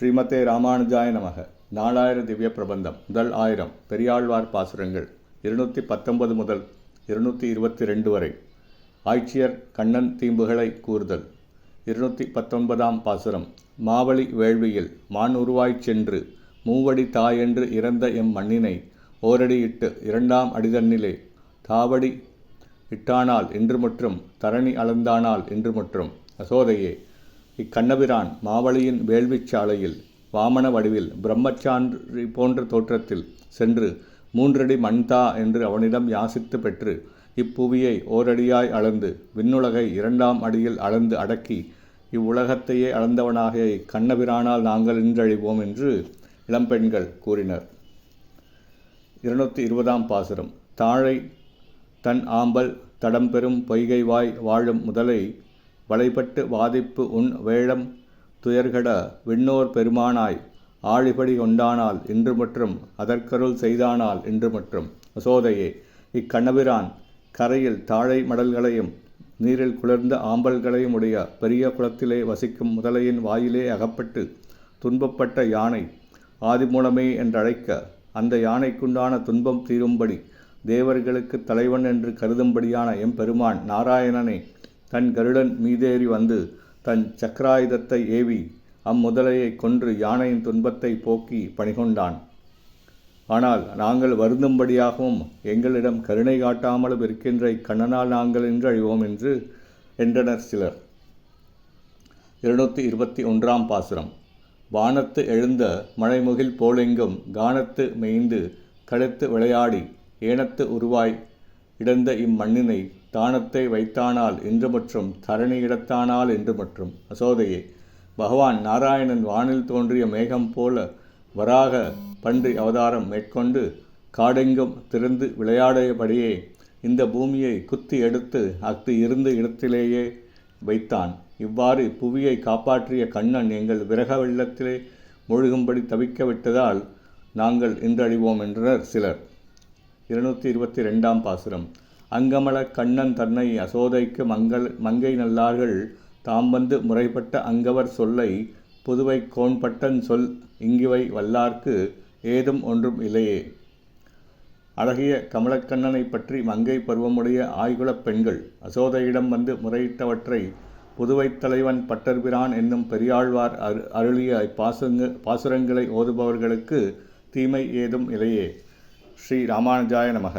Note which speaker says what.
Speaker 1: ஸ்ரீமதே ராமானுஜாய நமக. 4000 திவ்ய பிரபந்தம். முதல் 1000 பெரியாழ்வார் பாசுரங்கள் 219 முதல் 222 வரை. ஆய்ச்சியர் கண்ணன் தீம்புகளை கூறுதல். 219ஆம் பாசுரம். மாவழி வேள்வியில் மான் உருவாய்ச் சென்று மூவடி தாயென்று இறந்த எம் மண்ணினை ஓரடி இட்டு 2ஆம் அடிதன்னிலே தாவடி இட்டானால் என்று மற்றும் தரணி அளந்தானால் என்று மற்றும். அசோதையே, இக்கண்ணபிரான் மாவழியின் வேள்விச் சாலையில் வாமன வடிவில் பிரம்மச்சாரி போன்ற தோற்றத்தில் சென்று 3 அடி மண்தா என்று அவனிடம் யாசித்து பெற்று இப்புவியை ஓரடியாய் அளந்து விண்ணுலகை 2ஆம் அடியில் அளந்து அடக்கி இவ்வுலகத்தையே அளந்தவனாகிய இக்கண்ணபிரானால் நாங்கள் இன்றழிவோம் என்று இளம்பெண்கள் கூறினர். 220ஆம் பாசுரம். தாழை தன் ஆம்பல் தடம்பெறும் பொய்கை வாய் வாழும் முதலை வளைபட்டு வாதிப்பு உன் வேழம் துயர்கட விண்ணோர் பெருமானாய் ஆழிபடி கொண்டானால் இன்று மற்றும் அதற்கருள் செய்தானால் இன்று மற்றும். அசோதையே, இக்கண்ணபிரான் கரையில் தாழை மடல்களையும் நீரில் குளிர்ந்த ஆம்பல்களையும் உடைய பெரிய குளத்திலே வசிக்கும் முதலையின் வாயிலே அகப்பட்டு துன்பப்பட்ட யானை ஆதிமூலமே என்றழைக்க அந்த யானைக்குண்டான துன்பம் தீரும்படி தேவர்களுக்கு தலைவன் என்று கருதும்படியான எம்பெருமான் நாராயணனே தன் கருடன் மீதேறி வந்து தன் சக்கராயுதத்தை ஏவி அம்முதலையை கொன்று யானையின் துன்பத்தை போக்கி பணிகொண்டான். ஆனால் நாங்கள் வருந்தும்படியாகவும் எங்களிடம் கருணை காட்டாமலும் இருக்கின்ற இக்கண்ணனால் நாங்கள் இன்று அழிவோம் என்றனர் சிலர். 221ஆம் பாசுரம். வானத்து எழுந்த மழைமுகில் போலெங்கும் கானத்து மேய்ந்து கழுத்து விளையாடி ஏனத்து உருவாய் இடந்த இம்மண்ணினை தானத்தை வைத்தானால் இன்று மற்றும் தரணி இடத்தானால் என்று மற்றும். அசோதையே, பகவான் நாராயணன் வானில் தோன்றிய மேகம் போல வராக பன்றி அவதாரம் மேற்கொண்டு காடெங்கும் திறந்து விளையாடியபடியே இந்த பூமியை குத்தி எடுத்து அஃது இருந்த இடத்திலேயே வைத்தான். இவ்வாறு புவியை காப்பாற்றிய கண்ணன் எங்கள் விரக வெள்ளத்திலே மூழ்கும்படி தவிக்க விட்டதால் நாங்கள் இன்றழிவோம் என்றனர் சிலர். 222ஆம் பாசுரம். அங்கமல கண்ணன் தன்னை அசோதைக்கு மங்கை நல்லார்கள் தாம் வந்து முறைப்பட்ட அங்கவர் சொல்லை புதுவை கோண்பட்டன் சொல் இங்கிவை வல்லார்க்கு ஏதும் ஒன்றும் இல்லையே. அழகிய கமலக்கண்ணனை பற்றி மங்கை பருவமுடைய ஆய்குலப் பெண்கள் அசோதையிடம் வந்து முறையிட்டவற்றை புதுவைத் தலைவன் பட்டர்பிரான் என்னும் பெரியாழ்வார் அருளிய பாசுரங்களை ஓதுபவர்களுக்கு தீமை ஏதும் இல்லையே. ஸ்ரீ ராமானுஜாய நமக.